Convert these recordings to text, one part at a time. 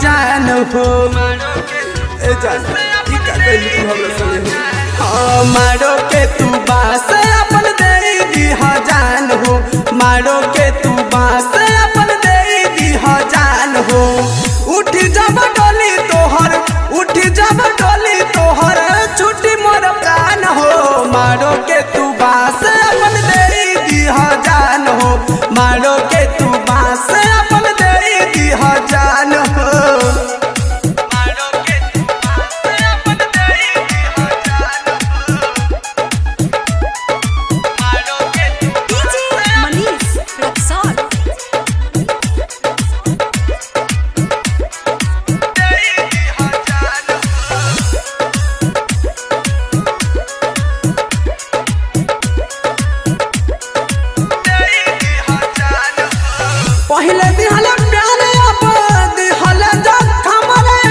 जान हो मारो के तू बास अपन दे दी जान हो मारो के तू बास अपन दे दी जान हो उठ जब डोली तोहर उठ जब डोली तोहर छुट्टी मोर प्राण हो मारो के तू बास अपन दे दी जान हो मारो के तू बास अपन दे दी जान हो पहले दिहल प्यार अब दिहल जखम रे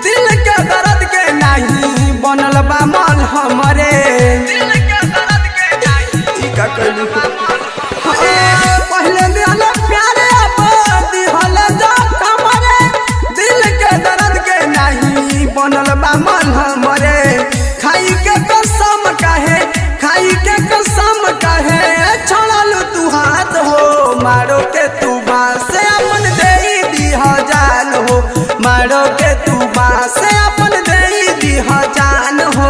दिल के दर्द के नहीं बनल बा मन हमरे दिल के दर्द के नहीं का कहलू पहले दिहल प्यार अब दिहल जखम रे दिल के दर्द के नहीं बनल बा मन हमरे खाई के कसम कहे छोड़ल तू हाथ हो मारो के तू बास अपन दे दी जान हो मारो के तू बास अपन दे दी जान हो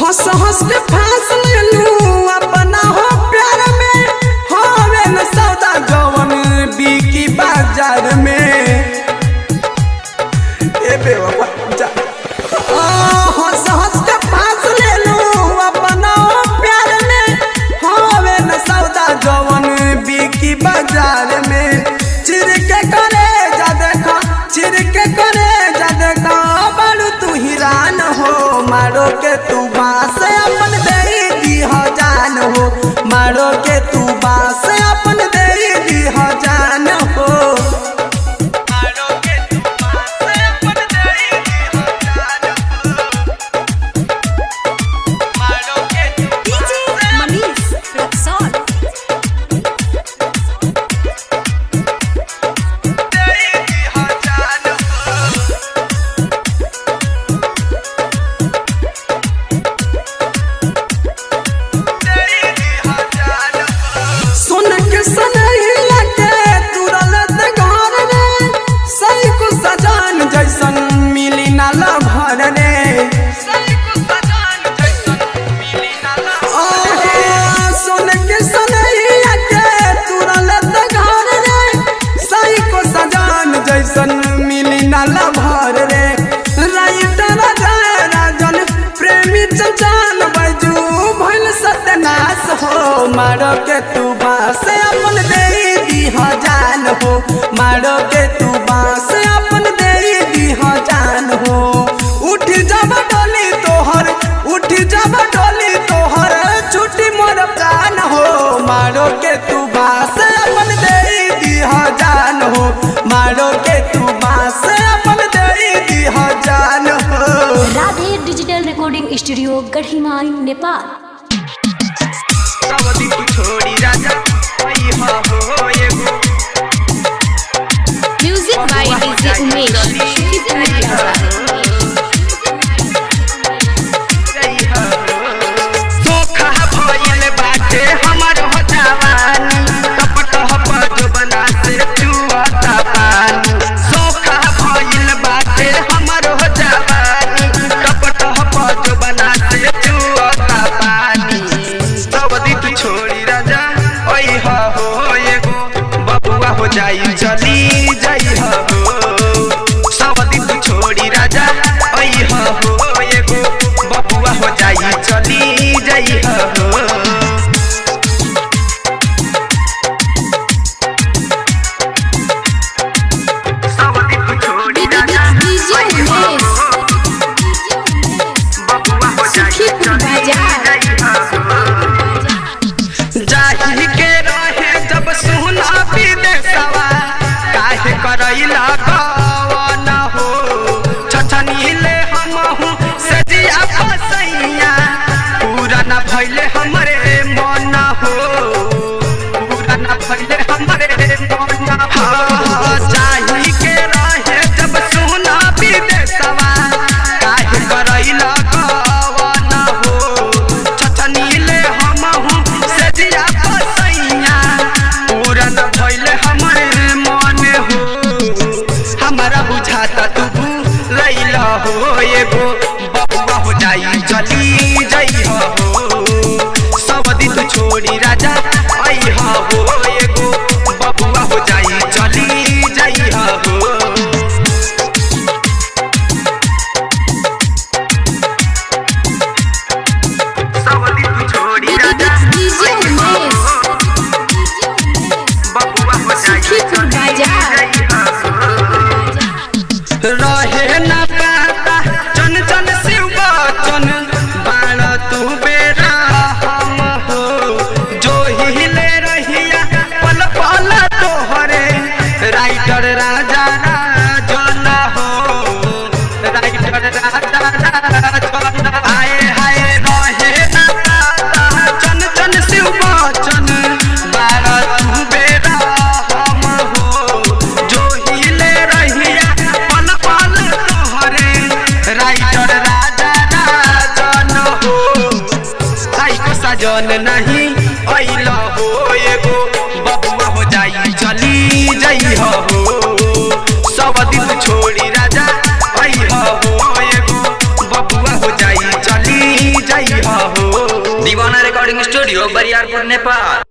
हंस हंस के फांस ले लूं अपना हो प्यार में होवे न सौदा जवन बिकी बाजार में हंस हंस के फांस ले लूं अपना प्यार में होवे न सौदा जवन बिकी बाजार में चिर के करे जा देखा बड़ू तू हिरान हो मारो के तू बास अपन दे दी जान हो मारो के तू बास अपन दे दी जान हो मिली नाला भर रे राइटर राजन प्रेमी चंचल बैजू भइल सत्यनाश हो मारो के तू बास अपन दे दी जान हो मारो के तू बास अपन दे दी जान हो उठ जब डोली तोहर छुट्टी मोर प्राण हो मारो के तू बास अपन दे दी जान हो मारो के तू बास अपन दे दी जान हो। Radhe digital recording studio Gadhimai Nepal. Music by DJ Umesh. जाई चली जाई हो सब दिन छोड़ी राजा ओई हो एगो बबुआ हो जाई चली जाई हो सब दिन छोड़ी राजा ओई हो बबुआ हो जाई चली जाई हो जाही के रहे जब सुना विदेशवा काहे करैला कवन हो छछनीले हमहु सजिया फसैया पूरा न भइल जन नहीं अइला हो एगो बबुआ हो जाई चली जई हो सब दिन छोड़ी राजा अइहा हो एगो बबुआ हो जाई चली जई हो। दीवाना रिकॉर्डिंग स्टूडियो बरियारपुर नेपाल।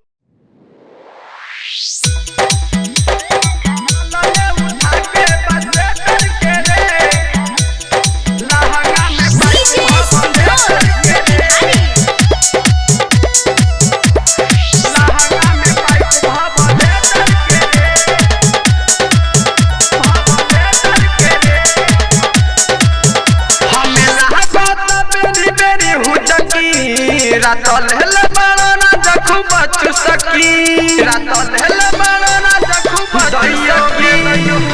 रातल हेल बाना जखु बचु सकी रातल हेल बाना जखु बचु सकी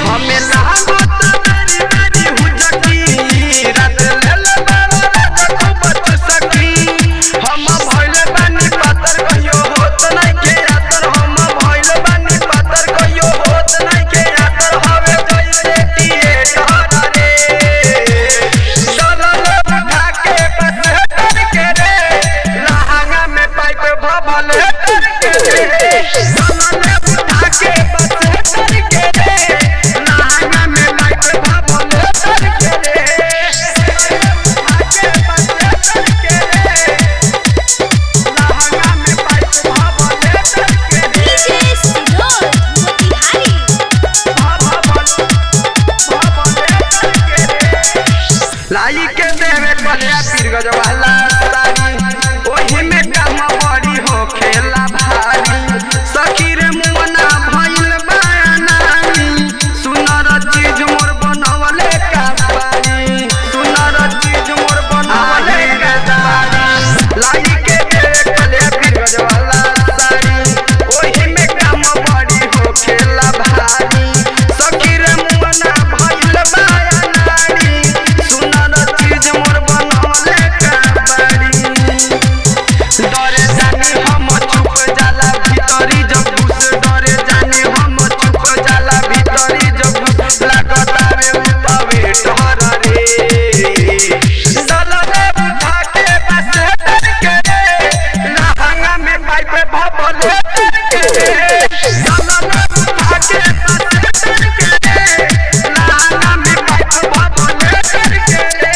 हमें लागत मेरी मेरी हुजकी रातल हेल बाना जखु बचु सकी हम भइले बानी पातर कहियो होत नहीं के यातर हम भइले बानी पातर कहियो होत नहीं के यातर हवे जइसे थिएटर रे चलल उठा के बस के रे भले करके रे सामने उठा के बस करके रे नाना में माइक भले करके रे उठा के बस करके रे नाना में माइक भले करके रे डीजे सिनोर मोतिहारी भले करके रे लाई के देवे कलिया पीर गजवाला तारी ओही में काम बड़ी हो खेला भारी सखी रे मुना भइल बानानी सुनर चीज मोर बनवले का बारी सुनर चीज मोर बनवले का बारी लाई के देवे कलिया पीर गजवाला तारी ओही में काम बड़ी हो खेला भारी सखी रे मुना भइल बानानी सुनर चीज मोर बनवले का बारी डरे जानी हम चुप जाला भीतरी जब घुस डरे जानी हम चुप जाला भीतरी जब घुस लागत आवे उतवे डर रे दलले उठा के बस करके रे लहंगा में पाइप भले करके रे दलले उठा के बस करके रे लहंगा में पाइप भले करके रे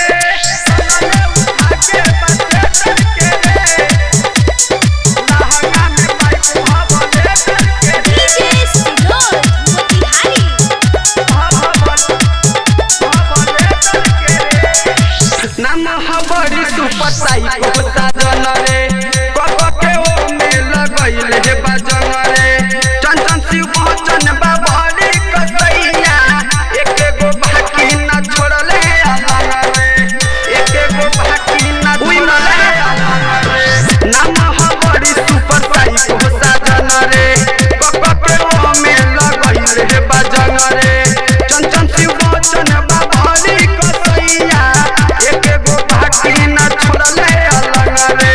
दलले उठा के बस करके रे डीजे सिनोर मोतिहारी नाम हबड़ी सुपर साइको साजन रे कब के ओ में लगइल हे बाजन रे चंचन शिव भजन बाबरी कसैया एक गो बाकी ना छोड़ले आला रे एक गो बाकी ना छोड़ले आला रे नाम हबड़ी सुपर साइको साजन रे कब के ओ में लगइल हे बाजन रे चंचन शिव भजन बाबरी कसैया एक गो बाकी ना छोड़ले अलग रे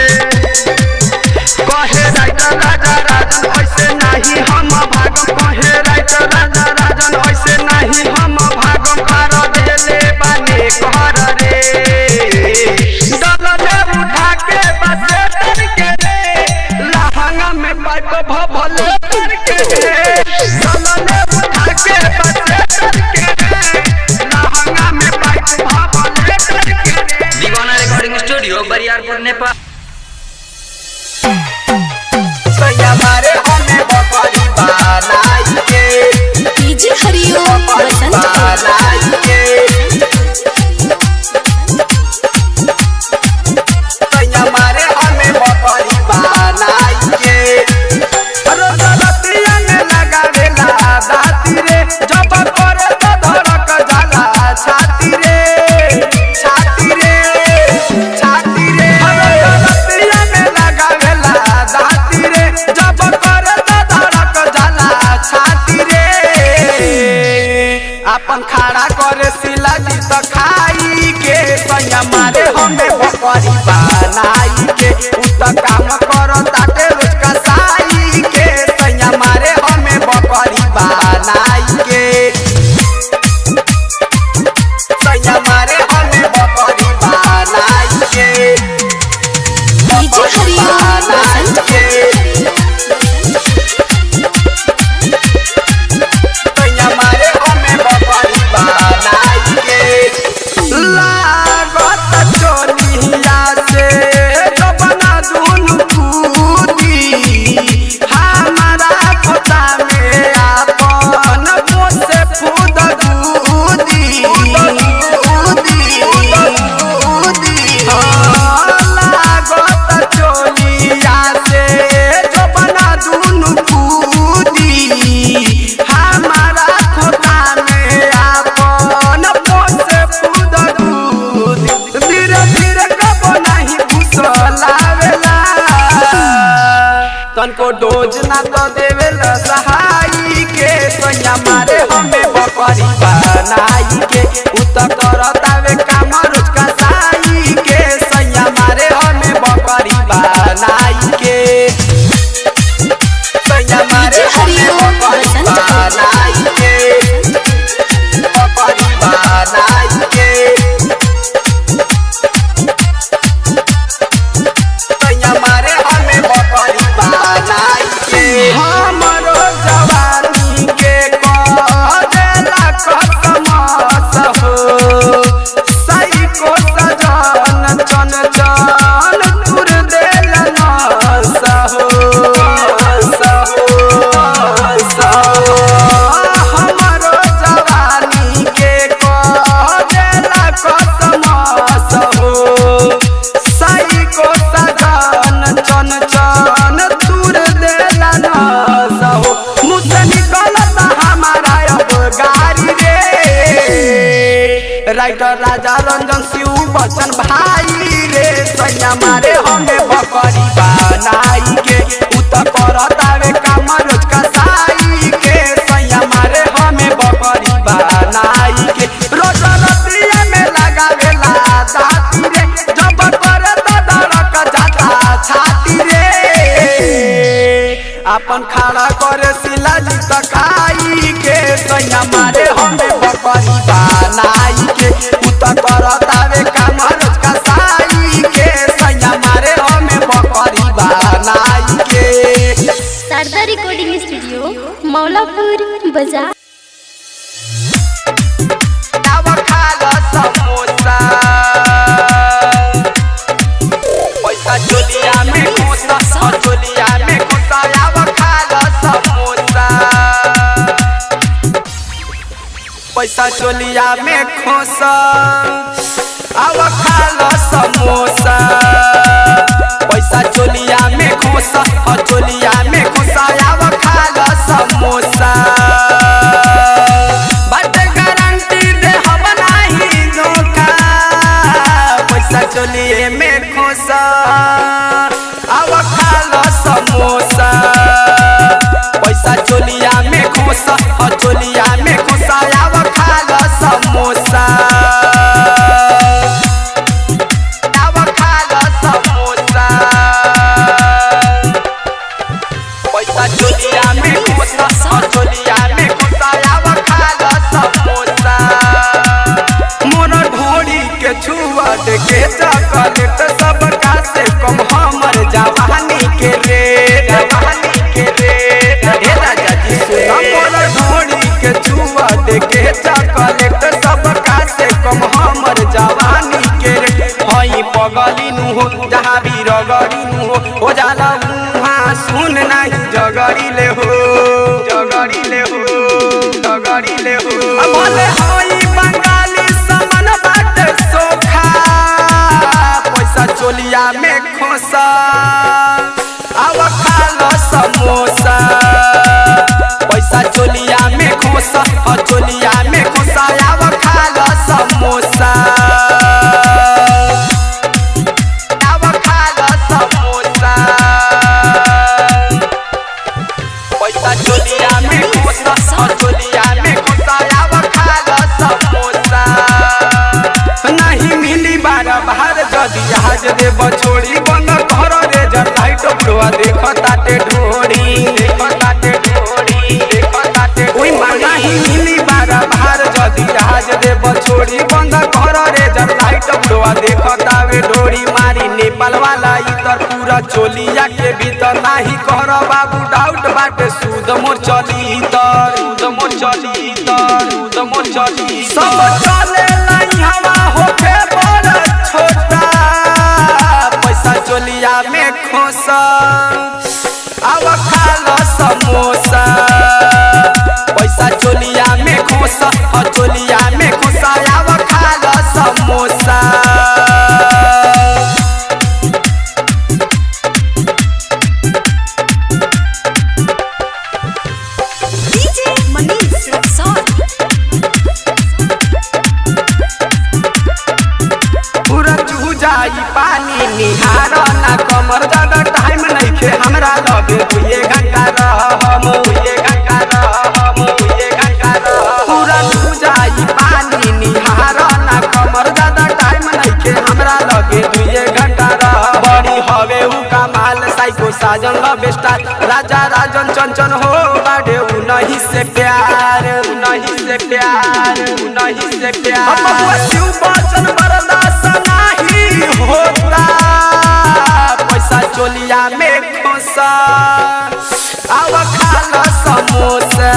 कहे राइटर राजा राजन ऐसे नहीं हम भागम कहे राइटर राजा राजन ऐसे नहीं हम भागम पार देले बाने घर रे दलले उठा के बस करके रे लहंगा में पाइप भले करके रे दलले उठा के बस करके रे लहंगा में पाइप भले करके रे। दीवाना रिकॉर्डिंग स्टूडियो बरियारपुर नेपाल। हमारे हमें बकरी बनाई के डीजे हरिओम बसंत बनाई के हमारे हमें बकरी बनाई के अरे गलतियां में लगावेला दाती रे जब करे तो धड़क जाला छाती रे छाती रे छाती रे अरे गलतियां में लगावेला दाती रे जब करे तो धड़क जाला छाती रे अपन खड़ा करे बनाई के सैया मारे हमें बकरी बनाई के लागत चोलिया से जबना दुनु कूदी हमारा खोता में आपन मोसे फूद दूदी लागत चोलिया से जबना दुनु कूदी हमारा खोता में आपन मोसे फूद दूदी धीरे धीरे कबो नहीं घुसलावेला तनको डोज ना तो देवेला सहाई के सैया मारे हमें बकरी बनाई के उत करतावे काम रोज का साई के सैया मारे हमें बकरी बनाई के सैया मारे हमें बकरी बनाई के बकरी बनाई के सैया मारे हमें बकरी बनाई के हमरो जवानी के करेला कसमस हो सही को सजन चन चन तुर देला नस हो हमरो जवानी के करेला कसमस हो सही को सजन चन चन तुर देला नस हो मुझसे निकलता हमारा अब गाड़ी रे राइटर राजा रंजन शिव बच्चन भाई रे सैया मारे हमें बकरी बनाई के उत करतावे काम रोज का साई के सैया मारे हमें बकरी बनाई के रोज रतिया में लगावेला दाती रे जब करे तो दरक जाता छाती रे अपन खाड़ा करे सिला जी तकाई के सैया मारे हमें बकरी बनाई के उत करतावे काम रोज का साई के सैया मारे हमें बकरी बनाई के शारदा रिकॉर्डिंग स्टूडियो मौलापुर बाजार। आव खाला समोसा पैसा चोलिया में घुसा चोलिया में घुसा आव खाला समोसा पैसा चोलिया में खोसा आव खाला समोसा पैसा चोलिया में घुसा चोलिया में घुसा आव खाला समोसा बट गारंटी दे हम नहीं धोखा पैसा चोलिए में घुसा आव खाला समोसा पैसा चोलिया में घुसा चोलिया में घुसा आव खाला समोसा आव खाला समोसा पैसा चोलिया में घुसा चोलिया में घुसा आव खाला समोसा मोर ढोड़ी के छुआ के चॉकलेट सब का से कम हमर जवानी के रेट हे राजा जी सुना मोर ढोड़ी के छुआ के चॉकलेट सब का से कम हमर जवानी के रेट हई पगली नु हो जहाँ भी रगड़ी नु हो जाला उहाँ सुन नहीं जगड़ी ले हो बोले हई बंगाली समन बाट सोखा पैसा चोलिया में खोसा आव खाला समोसा पैसा चोलिया में खोसा चोलिया में खोसा आव खाला समोसा आव खाला समोसा पैसा चोलिया में खोसा चोलिया में खोसा आव खाला समोसा नहीं मिली बार बाहर जदी आज देव छोड़ी बंद घर रे जटाई टोपलुआ देखताटे ढोड़ी ओई माना ही मिली बार चोलिया के भीतर नाही कर बाबू डाउट बाटे सूद मोर चली सब चले लाई हवा होके बड़ छोटा पैसा चोलिया में खोसा अब खा लो समोसा पैसा चोलिया में खोसा और चोलिया में खोसा अब खा लो समोसा पानी निहार ना कमर ज्यादा टाइम नहीं खे हमरा लगे 2 घंटा रहम पूरा तू जाई पानी निहार ना कमर ज्यादा टाइम नहीं खे हमरा लगे 2 घंटा रह बड़ी हवे उ कमाल साइको साजन लव स्टार राजा राजन चंचन हो बाड़े उ नहीं से प्यार बबुआ शिव बचन बर्दाश्त नहीं होता पैसा चोलिया में खोसा अब खा लो समोसा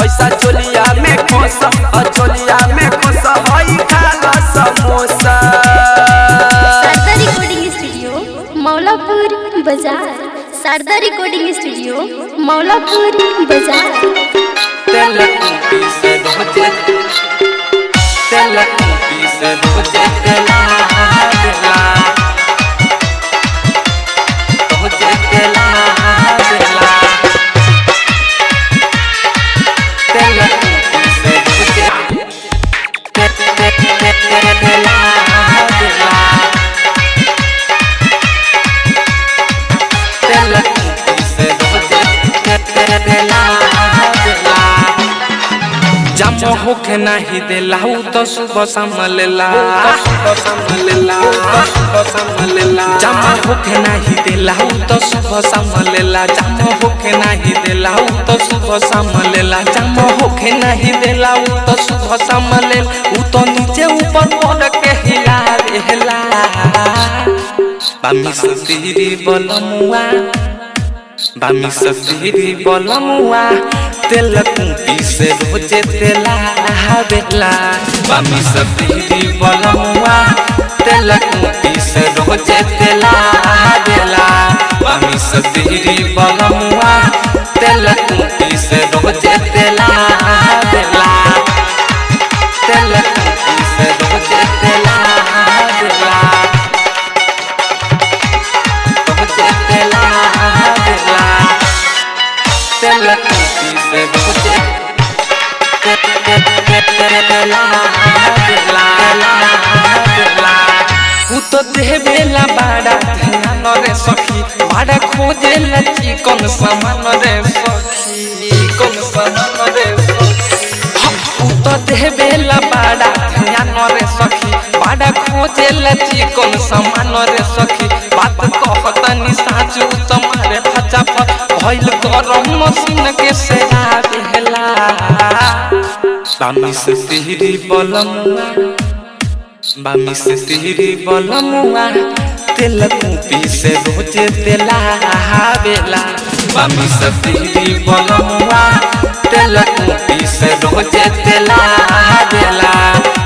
पैसा चोलिया में खोसा और चोलिया में खोसा होई खा लो समोसा। शारदा रिकॉर्डिंग स्टूडियो मौलापुर बाजार। शारदा रिकॉर्डिंग स्टूडियो मौलापुर बाजार। जम होके नहीं देलाऊ तो सुबह संभलेला जम होके नहीं देलाऊ तो सुबह संभलेला जम होके नहीं देलाऊ तो सुबह संभलेला जम होके नहीं देलाऊ तो सुबह संभलेला उ तो नीचे ऊपर पड़ के हिला रहला बामी सतीरी बलमुआ बामी सतीरी बलमुआ तेल कुंपी से रोजे तेला हवेला बामी सतीरी बलमुआ तेल कुंपी से रोजे तेला हवेला बामी सतीरी बलमुआ तेल कुंपी से रोजे तेला हवेला तेल कुंपी से रोजे तेला हवेला रोजे तेला हवेला तेल कुंपी से रोजे तेला हवेला उ तो देवेला बाड़ा ध्यान रे सखी बाड़ा खोजेला चिकन सामान रे सखी कौन सामान रे सखी उ तो देवेला बाड़ा ध्यान रे सखी बाड़ा खोजेला चिकन सामान रे सखी बात कहतनी साचू तुम्हारे फचाफट भइल गरम मशीन के सेरा देला बामी से तेरी बलमुआ बामी से तेरी बलमुआ तेल कुंपी से रोजे तेला हवेला बामी से तेरी बलमुआ तेल कुंपी से रोजे तेला हवेला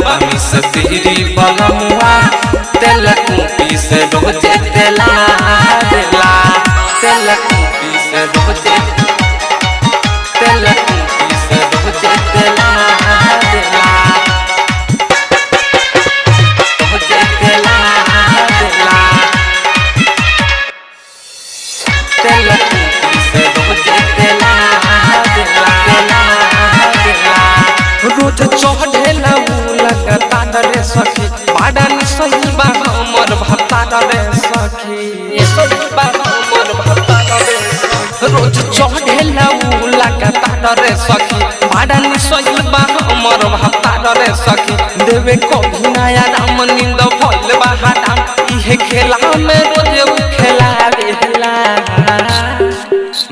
बामी से तेरी बलमुआ तेल कुंपी से रोजे तेला हवेला तेल कुंपी से रोजे तेल कुंपी से रोजे तेला हवेला रोजे तेला हवेला तेल कुंपी से रोजे तेला हवेला रोज चढ़ेला उ लगता रे सखी बाड़ा नि सही बा हमर भत्ता रे सखी सही बा हमर भत्ता रे रोज चढ़ेला उ लगता रे सखी बाड़ा नि सही बा हमर भत्ता रे सखी देवे कभी नया राम नींद भइल बा हराम इहे खेला में रोज उ खेला रहला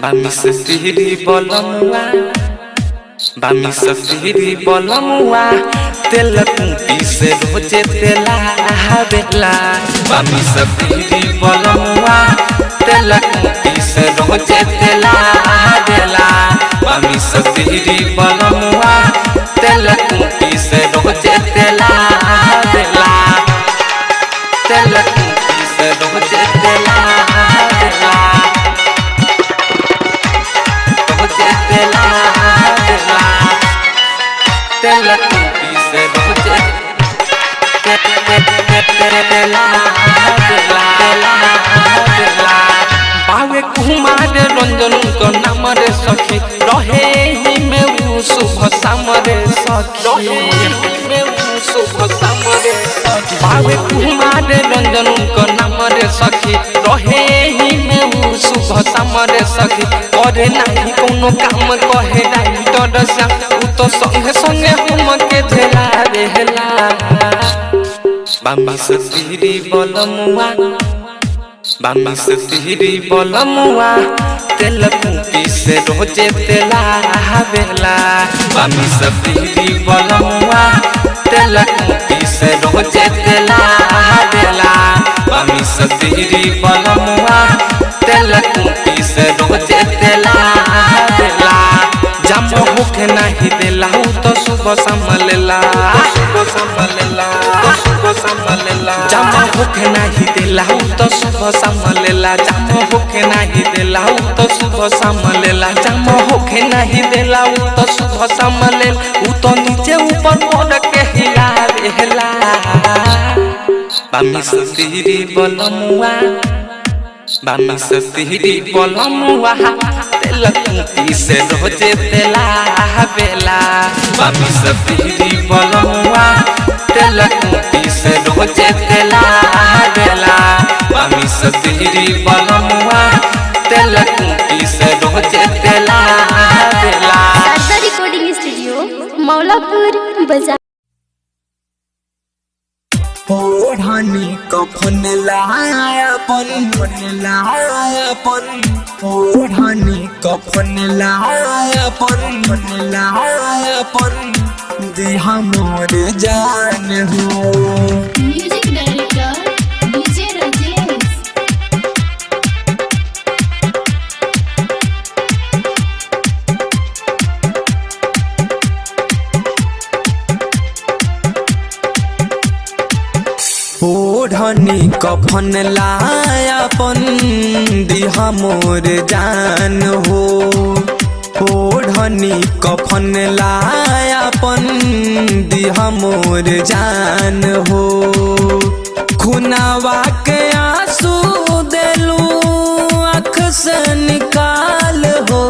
बामी से तेरी बलमुआ बामी से तेरी बलमुआ तेल कुंपी से रोजे तेला हवेला बामी सतीरी बलमुआ तेल कुटी से रोजे तेला देला बामी सतीरी बलमुआ तेल कुटी से रोजे तेला देला तेल कुटी से रोजे तेला देला रोजे तेला देला तेल कुटी से रोजे बावे कुमार रंजन को नाम रे सखी रहे ही में वो शुभ शाम रे सखी रहे ही में वो शुभ शाम रे सखी बावे कुमार रंजन को नाम रे सखी रहे ही में वो शुभ शाम रे सखी करे नहीं कोनो काम कहे नहीं डर सा उ तो संगे संगे हम के झेला रहला बामी सतीरी बलमुआ बामी सतीरी बलमुआ तेल कुटी से रोजे तेला बेला बामी सतीरी बलमुआ तेल कुटी से रोजे तेला बेला बामी सतीरी बलमुआ तेल कुटी से रोजे तेला बेला जम होके नहीं देला तो सुबह संभलेला सुबह संभलेला सुबह संभलेला जम होके नहीं देला तो सुबह संभलेला जम होके नहीं देला तो सुबह संभलेला जम होके नहीं देला तो सुबह संभलेल उ तो नीचे ऊपर मोड़ के हिला रहला बामी सतीरी बलमुआ बामी सतीरी बलमुआ तेल कुटी से रोजे तेला बेला बामी सतीरी बलमुआ तेल कुटी से रोजे तेला बेला बामी सतीरी बलमुआ तेल कुटी से रोजे तेला बेला। शारदा रिकॉर्डिंग स्टूडियो मौलापुर बाजार। ओढ़नी कफन लायापन लायापन ओढ़नी कफन लायापन लायापन दिहा मोर जान हो। Music director DJ Rajesh. ओढ़नी कफन लायापन दिहा मोर जान हो। ओढ़नी कफन लायापन दिहा मोर जान हो। खुनावा के आंसू देलू आँख से निकाल हो।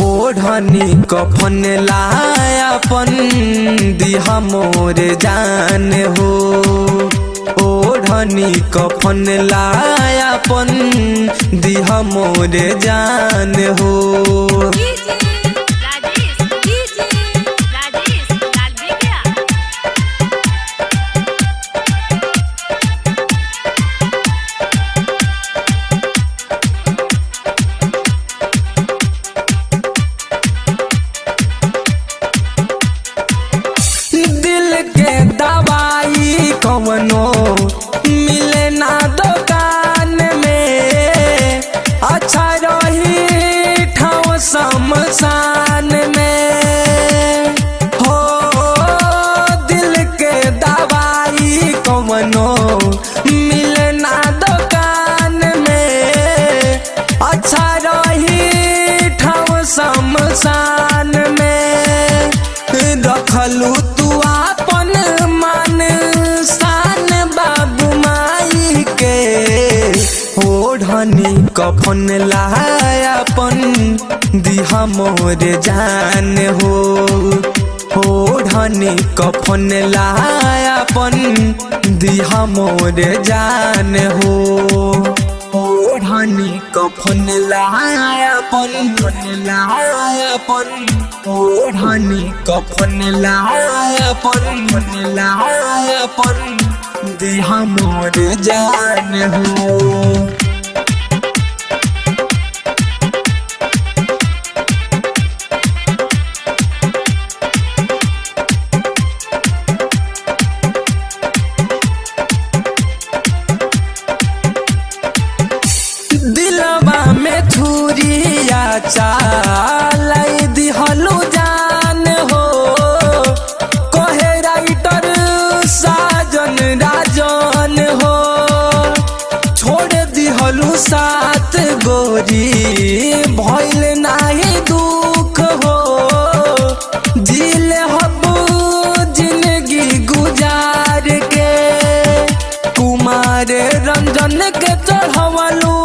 ओढ़नी कफन लायापन दिहा मोर जान हो। ओढ़नी कफन लायापन दिहा मोर जान हो। दिल के दवाई कवनो मिले ना दुकान में। अच्छा रही ठाव शमशान में हो। दिल के दवाई कवनो मिले ना दुकान में। अच्छा रही ठाव शमशान में। रखलू तू आपन मान शान बाबू माई के। ओढ़नी कफन लायापन दिहा मोर जान हो। ओढ़नी कफन लायापन दिहा मोर जान हो। ओढ़नी कफन लायापन लायापन ओढ़नी कफन लायापन लायापन दिहा मोर जान हो। दिलवा में छुरिया चालाई दिहलु जान हो कहे राइटर साजन राजन हो छोड़ दिहलु साथ गोरी भइल नाही दुख हो जिले हबू जिंदगी गुजार के कुमार रंजन के चढ़वलू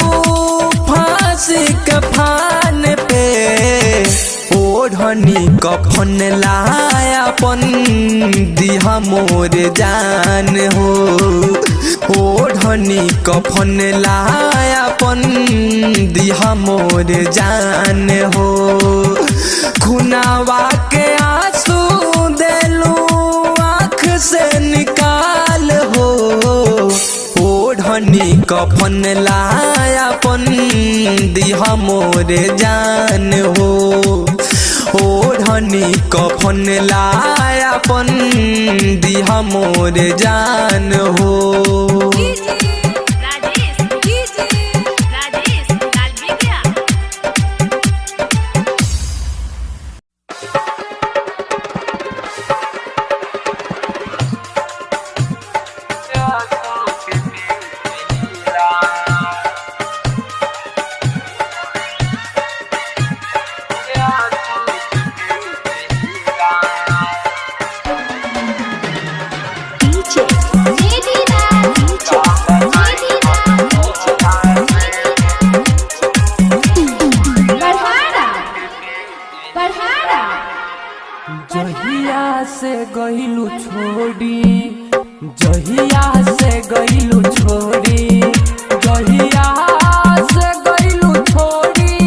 फांसी के फान पे ओढ़नी कफन लायापन दिहा मोर जान हो ओढ़नी कफन लायापन दिहा मोर जान हो खुनावा के आंसू देलू आँख से निकाल हो ओढ़नी कफन लायापन दिहा मोर जान हो ओढ़नी कफन लायापन दिहा मोर जान हो जहिया से गइलू छोड़ी जहिया से गइलू छोड़ी जहिया से गइलू छोड़ी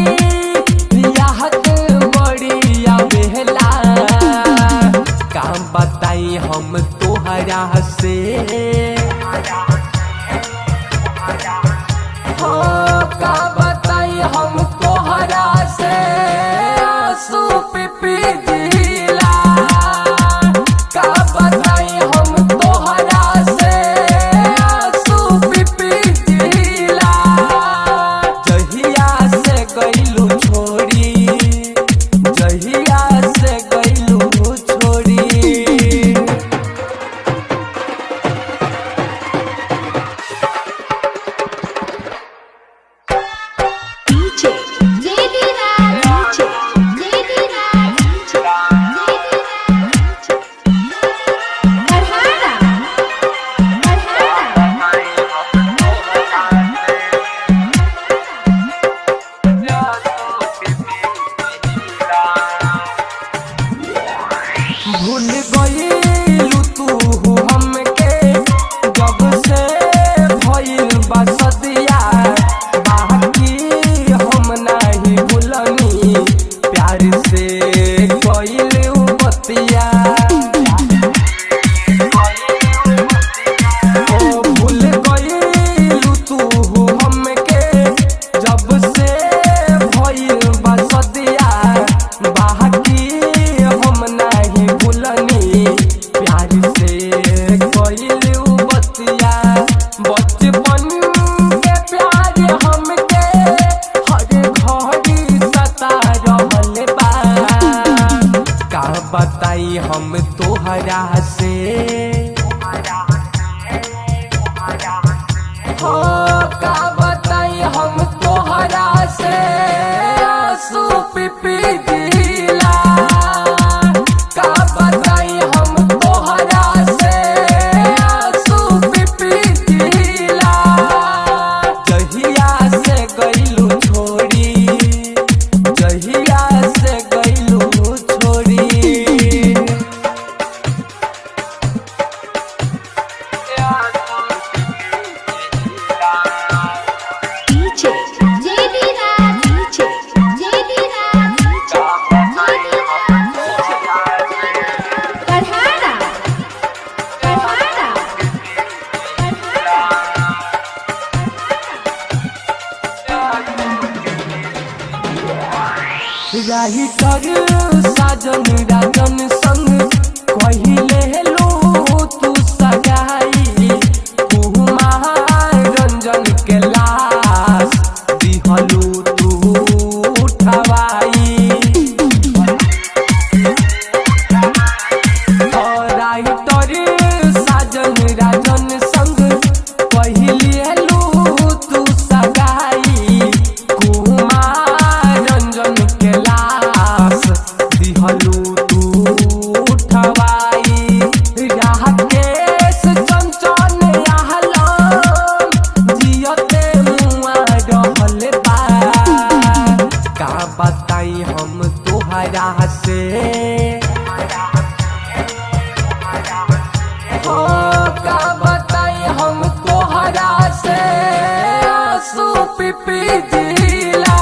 याद बड़िया बेहला काम बताई हम तोहरा से हो का बताई हम तोहरा से आंसू पिपी भूल गइलू तू हमके जब से भइल बा सदिया बाकी हम नहीं भूलनी प्यार से कइलू बतिया ओ भूल गइलू तू हमके जब से भइल बा सदिया बाकी हम नहीं भूलनी प्यार से कइलू बतिया बचपन के प्यार हमके हर घड़ी सता रहल बा का बताई हम तोहरा से हो का बताई हम तोहरा से आंसू पिपी दिला का बताई हम तोहरा से आंसू पिपी दिला जहिया से गइलू छोड़ी जहिया से गइलू छोड़ी राही कर साजन राजन संग कहिले लो तू सगाई कुमार रंजन के लाश जिला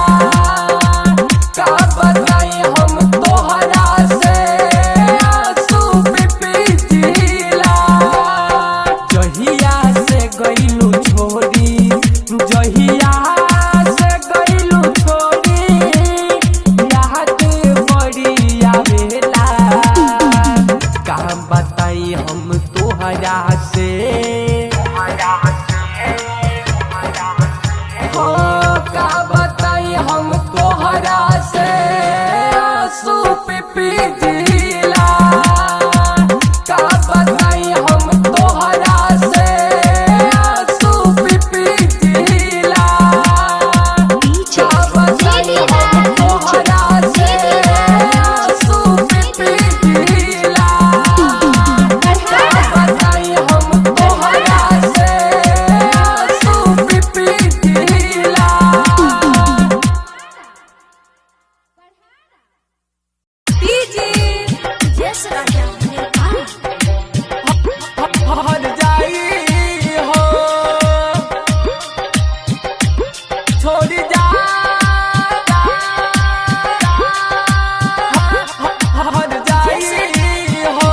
का बताई हम तोहरा से आंसू जिला जहिया से गइलू छोड़ी जहिया से गइलू छोड़ी याद बड़ी आवेला का बताई हम तोहरा से हो का बताई हम तोहरा से आंसू जिला का बताई हम तोहरा से आंसू जिला का बताई हम तोहरा से आंसू जिला का बताई हम तोहरा से आंसू जिला हर जाई हो छोड़ जा हर जाई हो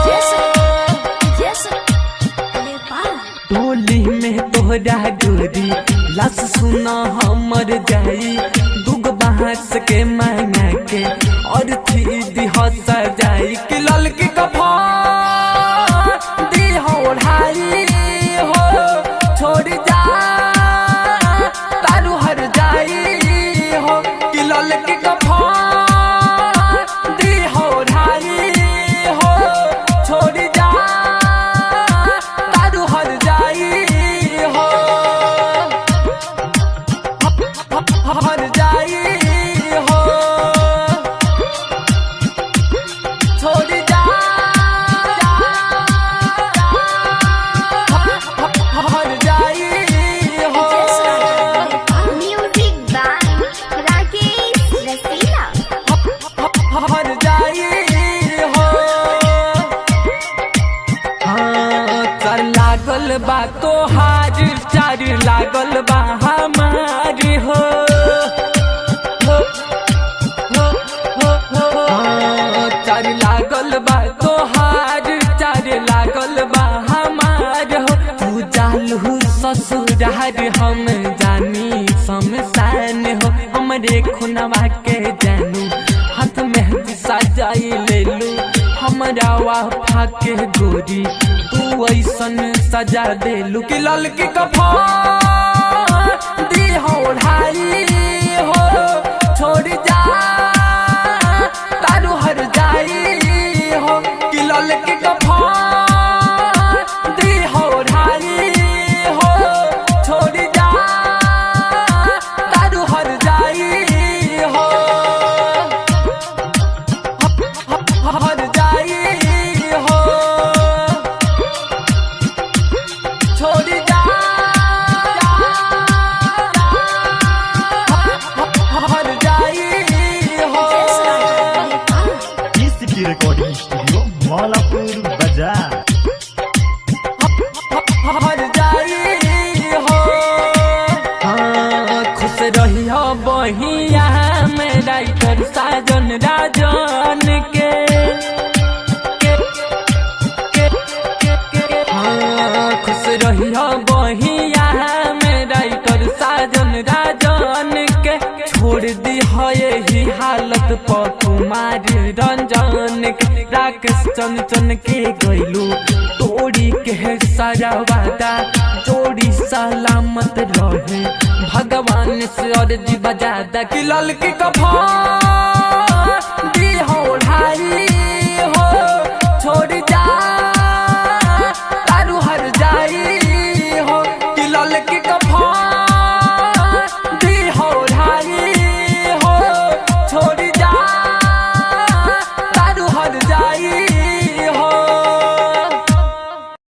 टोली में तोहरा गोरी लस सुना हमर जाई दुग बांस के मांगा के और थी दिह सजाई कि ललकी कफा दी हो ओढ़ाई हो छोड़ जा तारू हर जाई हो कि ललकी कफा दी हो ओढ़ाई हो छोड़ जा तारू हर जाई हो हर जाई हो छोड़ जा हर जाई हो म्यूजिक बाय राकेश रसीला हर जाई हो हाँ चर लागल बा तोहार चार लागल बा हमार हो हाँ, चार लागल बा तोहार चार लागल बा हमार हो तू जालू ससुरार हम जानी शमशान हो हमरे खुनवा के जानू हाथ में सजाई लेलू हमरा वफा के गोरी तू ऐसन सजा देलू कि ललकी कफा दी हो ओढ़ाई हो छोड़ जा तारू हर जाई हो कि ललकी कफा दी हो ओढ़ाई हो छोड़ जा तारू हर जाई हो हर जाई हो छोड़ जा हर जाई हो की रिकॉर्डिंग स्टूडियो मौलापुर बाजार हर जाई हो हाँ खुश रही हो बहिया में राइटर साजन राजन के हाँ खुश रही हो बहिया में राइटर साजन राजन के छोड़ दी हो यही हालत पर कुमार रंजन के राकेश चन चन के गइलू तोड़ी के सारा वादा जोड़ी सलामत रहे भगवान से अर्जी बजादा कि ललकी कफा दी हो ओढ़ाई